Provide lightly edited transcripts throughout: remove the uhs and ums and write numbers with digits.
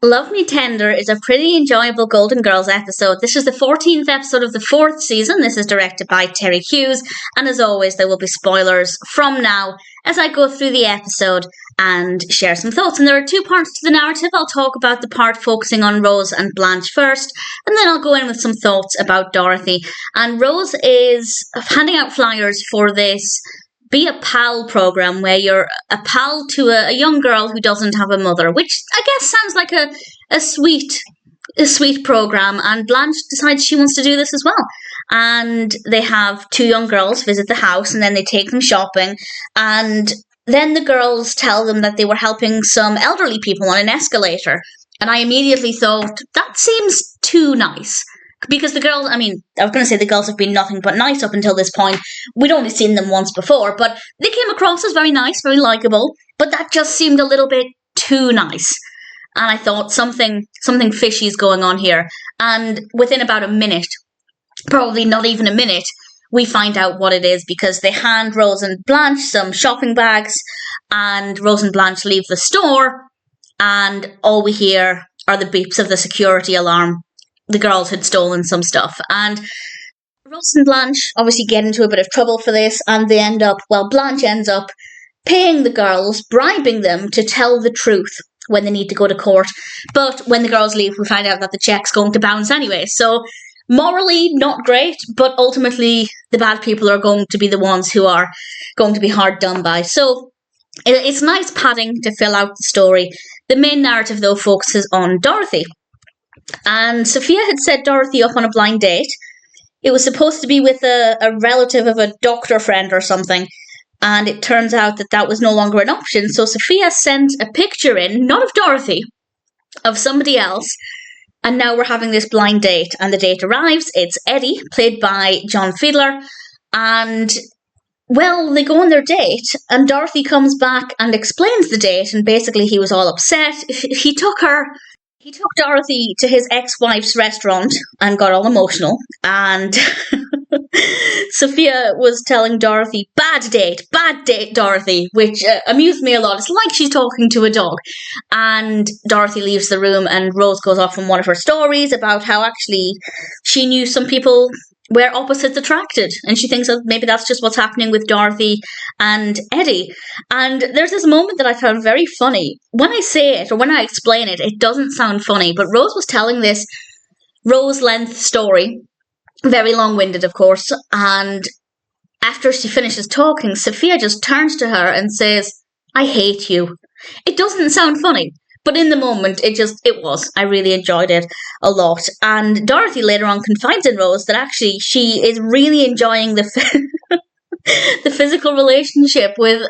Love Me Tender is a pretty enjoyable Golden Girls episode. This is the 14th episode of the 4th season. This is directed by Terry Hughes, and as always, there will be spoilers from now as I go through the episode and share some thoughts. And there are two parts to the narrative. I'll talk about the part focusing on Rose and Blanche first, and then I'll go in with some thoughts about Dorothy. And Rose is handing out flyers for this Be a Pal program where you're a pal to a young girl who doesn't have a mother, which I guess sounds like a sweet program. And Blanche decides she wants to do this as well. And they have two young girls visit the house, and then they take them shopping. And then the girls tell them that they were helping some elderly people on an escalator. And I immediately thought, that seems too nice. Because the girls, I was going to say the girls have been nothing but nice up until this point. We'd only seen them once before, but they came across as very nice, very likeable. But that just seemed a little bit too nice. And I thought something fishy is going on here. And within about a minute, probably not even a minute, we find out what it is, because they hand Rose and Blanche some shopping bags, and Rose and Blanche leave the store, and all we hear are the beeps of the security alarm. The girls had stolen some stuff, and Rose and Blanche obviously get into a bit of trouble for this, and Blanche ends up paying the girls, bribing them to tell the truth when they need to go to court. But when the girls leave, we find out that the check's going to bounce anyway. So morally not great, but ultimately the bad people are going to be the ones who are going to be hard done by. So it's nice padding to fill out the story. The main narrative, though, focuses on Dorothy. And Sophia had set Dorothy up on a blind date. It was supposed to be with a relative of a doctor friend or something, and it turns out that was no longer an option. So Sophia sent a picture in, not of Dorothy, of somebody else, and now we're having this blind date. And the date arrives. It's Eddie, played by John Fiedler, and they go on their date, and Dorothy comes back and explains the date, and basically he was all upset. He took Dorothy to his ex-wife's restaurant and got all emotional, and Sophia was telling Dorothy, bad date, Dorothy, which amused me a lot. It's like she's talking to a dog. And Dorothy leaves the room, and Rose goes off on one of her stories about how actually she knew some people where opposites attracted, and she thinks that maybe that's just what's happening with Dorothy and Eddie. And there's this moment that I found very funny. When I say it, or when I explain it, it doesn't sound funny, but Rose was telling this Rose-length story, very long-winded, of course, and after she finishes talking, Sophia just turns to her and says, I hate you. It doesn't sound funny, but in the moment, it was. I really enjoyed it a lot. And Dorothy later on confides in Rose that actually she is really enjoying the physical relationship with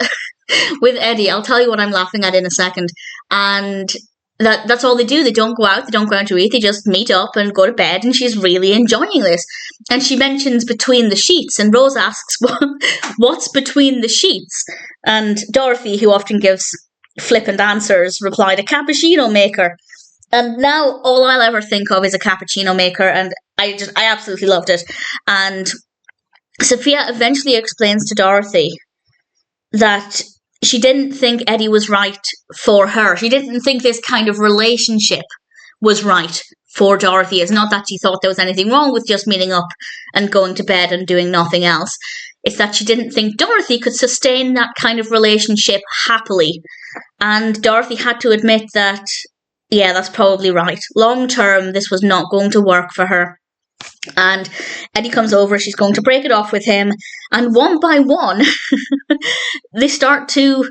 Eddie. I'll tell you what I'm laughing at in a second. And that's all they do. They don't go out. They don't go out to eat. They just meet up and go to bed. And she's really enjoying this. And she mentions between the sheets. And Rose asks, what's between the sheets? And Dorothy, who often gives flippant answers, replied, a cappuccino maker. And now all I'll ever think of is a cappuccino maker, and I absolutely loved it. And Sophia eventually explains to Dorothy that she didn't think Eddie was right for her. She didn't think this kind of relationship was right for Dorothy. It's not that she thought there was anything wrong with just meeting up and going to bed and doing nothing else. It's that she didn't think Dorothy could sustain that kind of relationship happily. And Dorothy had to admit that, yeah, that's probably right. Long term, this was not going to work for her. And Eddie comes over, she's going to break it off with him. And one by one, they start to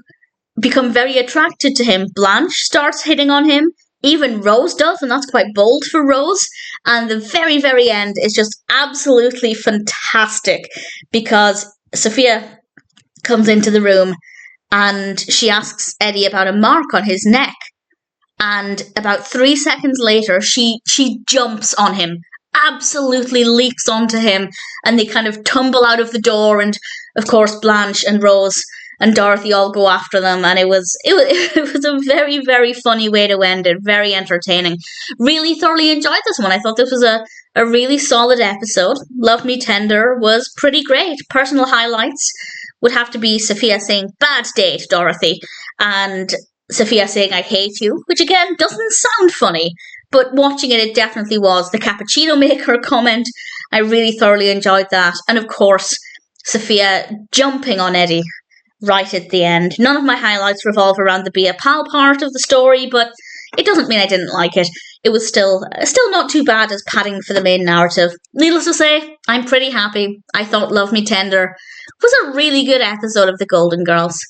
become very attracted to him. Blanche starts hitting on him. Even Rose does, and that's quite bold for Rose. And the very, very end is just absolutely fantastic, because Sophia comes into the room and she asks Eddie about a mark on his neck. And about 3 seconds later, she jumps on him, absolutely leaps onto him, and they kind of tumble out of the door. And of course, Blanche and Rose and Dorothy all go after them, and it was a very, very funny way to end it. Very entertaining. Really thoroughly enjoyed this one. I thought this was a really solid episode. Love Me Tender was pretty great. Personal highlights would have to be Sophia saying, bad date, Dorothy, and Sophia saying I hate you, which again doesn't sound funny, but watching it, it definitely was. The cappuccino maker comment, I really thoroughly enjoyed that. And of course, Sophia jumping on Eddie right at the end. None of my highlights revolve around the be a pal part of the story, but it doesn't mean I didn't like it. It was still not too bad as padding for the main narrative. Needless to say, I'm pretty happy. I thought Love Me Tender was a really good episode of The Golden Girls.